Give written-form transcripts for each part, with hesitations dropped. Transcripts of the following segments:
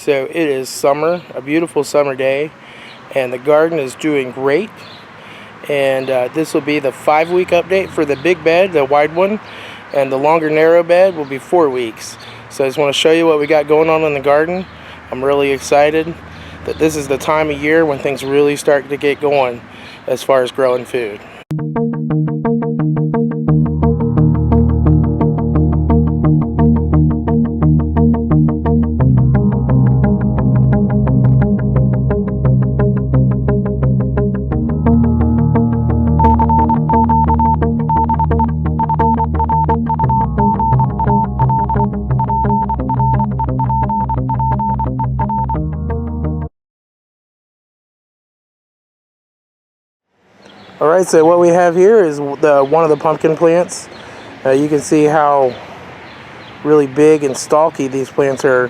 So it is summer, a beautiful summer day, and the garden is doing great. And this will be the 5-week update for the big bed, the wide one, and the longer narrow bed will be 4 weeks. So I just want to show you what we got going on in the garden. I'm really excited that this is the time of year when things really start to get going as far as growing food. Alright, so what we have here is one of the pumpkin plants. You can see how really big and stalky these plants are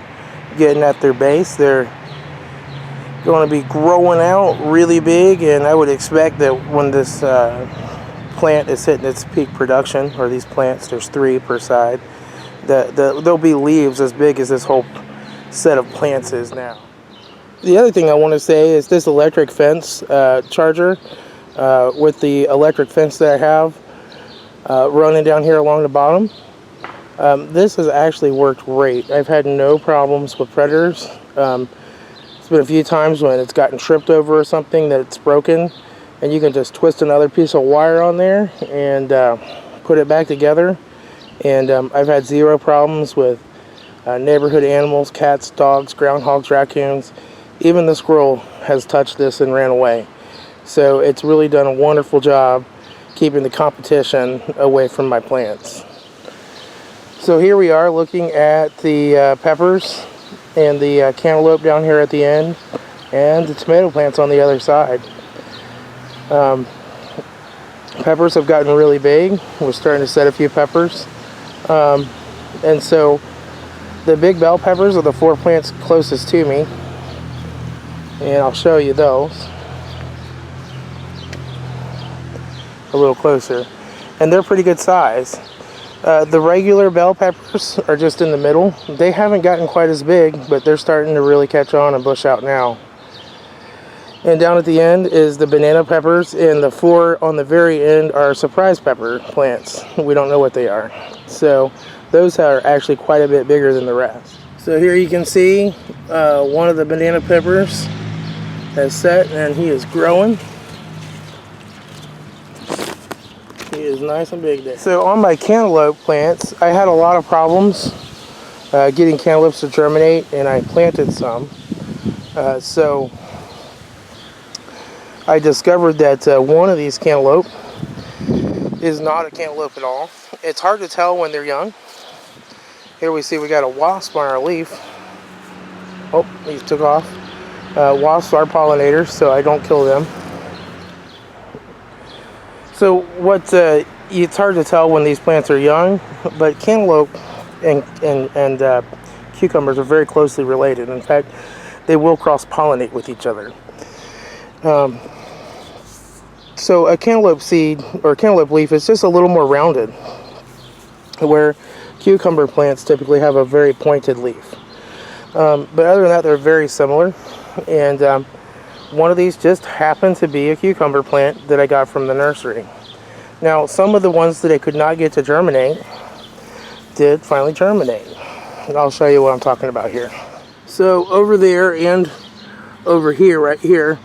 getting at their base. They're going to be growing out really big, and I would expect that when this plant is hitting its peak production, or these plants, there's 3 per side, that there'll be leaves as big as this whole set of plants is now. The other thing I want to say is this electric fence charger. With the electric fence that I have running down here along the bottom, this has actually worked great. I've had no problems with predators. It's been a few times when it's gotten tripped over or something that it's broken, and you can just twist another piece of wire on there and put it back together, and I've had 0 problems with neighborhood animals, cats, dogs, groundhogs, raccoons. Even the squirrel has touched this and ran away. So it's really done a wonderful job keeping the competition away from my plants. So here we are looking at the peppers and the cantaloupe down here at the end, and the tomato plants on the other side. Peppers have gotten really big. We're starting to set a few peppers. And so the big bell peppers are the 4 plants closest to me. And I'll show you those a little closer, and they're pretty good size. The regular bell peppers are just in the middle. They haven't gotten quite as big, but they're starting to really catch on and bush out now. And down at the end is the banana peppers, and the 4 on the very end are surprise pepper plants. We don't know what they are. So those are actually quite a bit bigger than the rest. So here you can see one of the banana peppers has set, and he is growing. He is nice and big there. So on my cantaloupe plants, I had a lot of problems getting cantaloupes to germinate, and I planted some. So I discovered that one of these cantaloupe is not a cantaloupe at all. It's hard to tell when they're young. Here we see we got a wasp on our leaf. Oh, he took off. Wasps are pollinators, so I don't kill them. So it's hard to tell when these plants are young, but cantaloupe and cucumbers are very closely related. In fact, they will cross-pollinate with each other. So a cantaloupe seed or a cantaloupe leaf is just a little more rounded, where cucumber plants typically have a very pointed leaf. But other than that, they're very similar. And one of these just happened to be a cucumber plant that I got from the nursery. Now, some of the ones that I could not get to germinate did finally germinate. And I'll show you what I'm talking about here. So over there and over here, right here,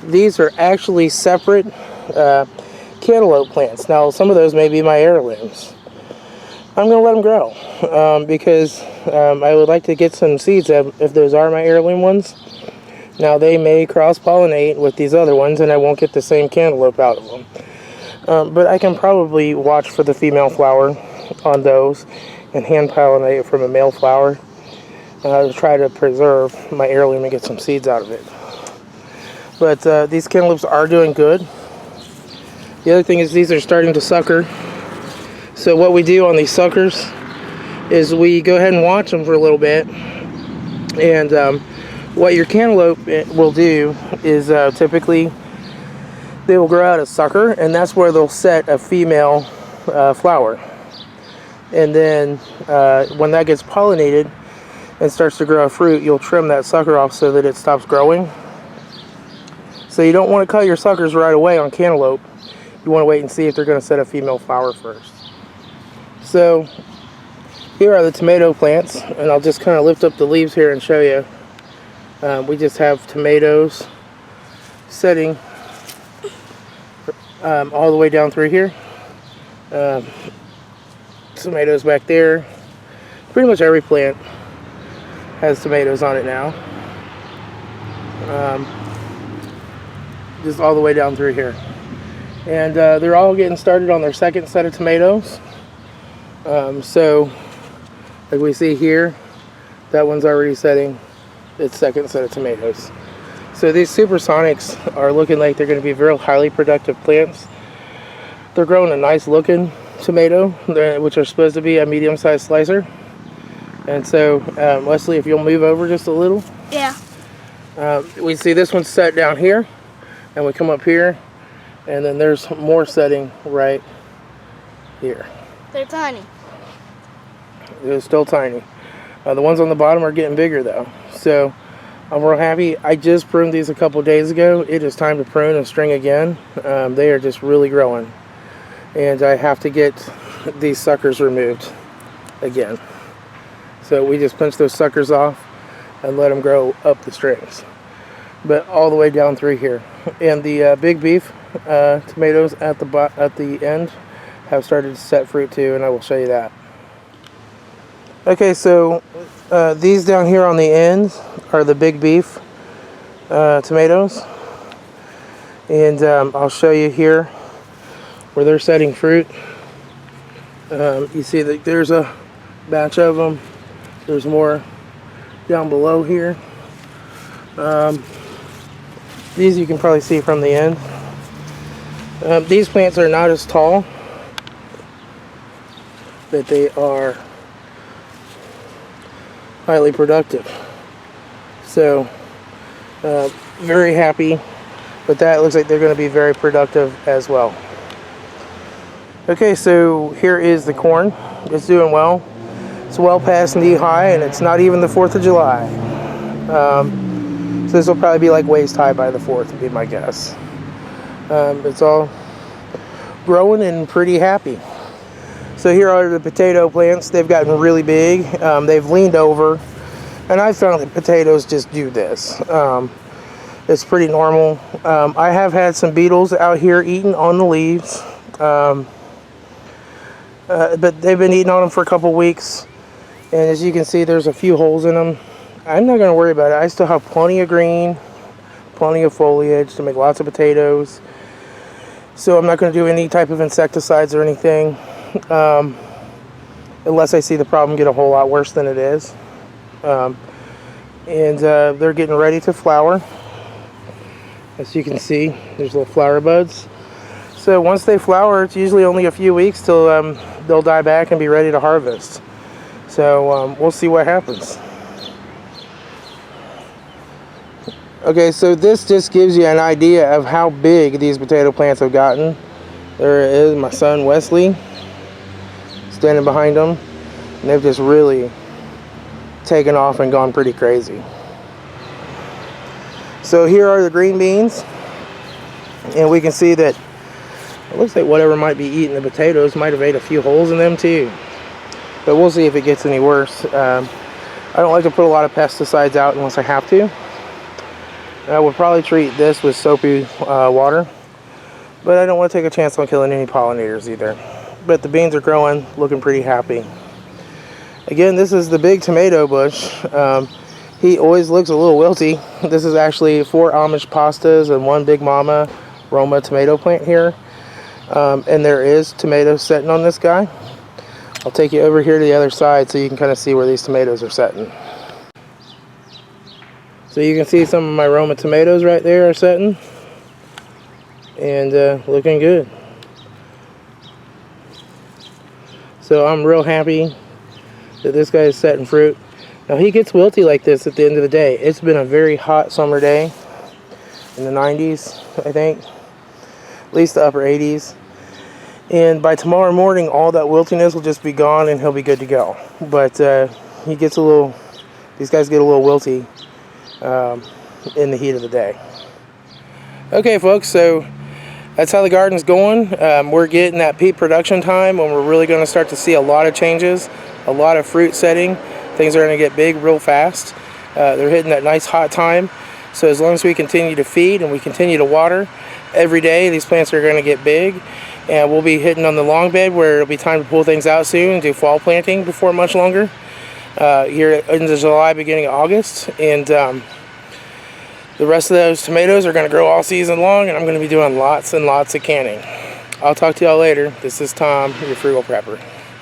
these are actually separate cantaloupe plants. Now, some of those may be my heirlooms. I'm going to let them grow because I would like to get some seeds if those are my heirloom ones. Now, they may cross-pollinate with these other ones, and I won't get the same cantaloupe out of them. But I can probably watch for the female flower on those and hand-pollinate from a male flower to try to preserve my heirloom and get some seeds out of it. But these cantaloupes are doing good. The other thing is these are starting to sucker. So what we do on these suckers is we go ahead and watch them for a little bit, and what your cantaloupe will do is typically they will grow out a sucker, and that's where they'll set a female flower. And then when that gets pollinated, and starts to grow fruit, you'll trim that sucker off so that it stops growing. So you don't want to cut your suckers right away on cantaloupe. You want to wait and see if they're going to set a female flower first. So here are the tomato plants, and I'll just kind of lift up the leaves here and show you. We just have tomatoes setting all the way down through here. Tomatoes back there. Pretty much every plant has tomatoes on it now. Just all the way down through here. And they're all getting started on their second set of tomatoes. So, like we see here, that one's already setting its second set of tomatoes. So these supersonics are looking like they're going to be very highly productive plants. They're growing a nice looking tomato, which are supposed to be a medium-sized slicer. And so, Leslie, if you'll move over just a little. Yeah. We see this one set down here, and we come up here, and then there's more setting right here. They're tiny. They're still tiny. The ones on the bottom are getting bigger though. So I'm real happy. I just pruned these a couple days ago. It is time to prune and string again. They are just really growing. And I have to get these suckers removed again. So we just pinch those suckers off and let them grow up the strings. But all the way down through here. And the big beef tomatoes at the end have started to set fruit too, and I will show you that. Okay, so these down here on the end are the big beef tomatoes, and I'll show you here where they're setting fruit. You see that there's a batch of them. There's more down below here. These you can probably see from the end. These plants are not as tall, but they are highly productive. So very happy with that. It looks like they're going to be very productive as well. Okay, so here is the corn. It's doing well. It's well past knee high, and it's not even the 4th of July. So this will probably be like waist high by the 4th would be my guess. It's all growing and pretty happy. So here are the potato plants. They've gotten really big. They've leaned over, and I found that potatoes just do this. It's pretty normal. I have had some beetles out here eating on the leaves, but they've been eating on them for a couple weeks, and as you can see, there's a few holes in them. I'm not going to worry about it. I still have plenty of green, plenty of foliage to make lots of potatoes. So I'm not going to do any type of insecticides or anything, unless I see the problem get a whole lot worse than it is. And they're getting ready to flower. As you can see, there's little flower buds. So once they flower, it's usually only a few weeks till they'll die back and be ready to harvest. So we'll see what happens. Okay, so this just gives you an idea of how big these potato plants have gotten. There is my son Wesley standing behind them, and they've just really taken off and gone pretty crazy. So here are the green beans, and we can see that it looks like whatever might be eating the potatoes might have ate a few holes in them too, but we'll see if it gets any worse. I don't like to put a lot of pesticides out unless I have to. I would probably treat this with soapy water, but I don't want to take a chance on killing any pollinators either. But the beans are growing, looking pretty happy. Again, this is the big tomato bush. He always looks a little wilty. This is actually 4 Amish pastas and 1 Big Mama Roma tomato plant here. And there is tomatoes setting on this guy. I'll take you over here to the other side so you can kind of see where these tomatoes are setting. So you can see some of my Roma tomatoes right there are setting, and looking good. So I'm real happy that this guy is setting fruit. Now he gets wilty like this at the end of the day. It's been a very hot summer day in the 90s, I think, at least the upper 80s. And by tomorrow morning, all that wiltiness will just be gone and he'll be good to go. But he gets a little these guys get a little wilty in the heat of the day. Okay, folks, so that's how the garden's going. We're getting that peak production time when we're really going to start to see a lot of changes, a lot of fruit setting. Things are going to get big real fast. They're hitting that nice hot time. So as long as we continue to feed and we continue to water every day, these plants are going to get big. And we'll be hitting on the long bed where it'll be time to pull things out soon and do fall planting before much longer. Here into July, beginning of August. And the rest of those tomatoes are going to grow all season long, and I'm going to be doing lots and lots of canning. I'll talk to y'all later. This is Tom, your frugal prepper.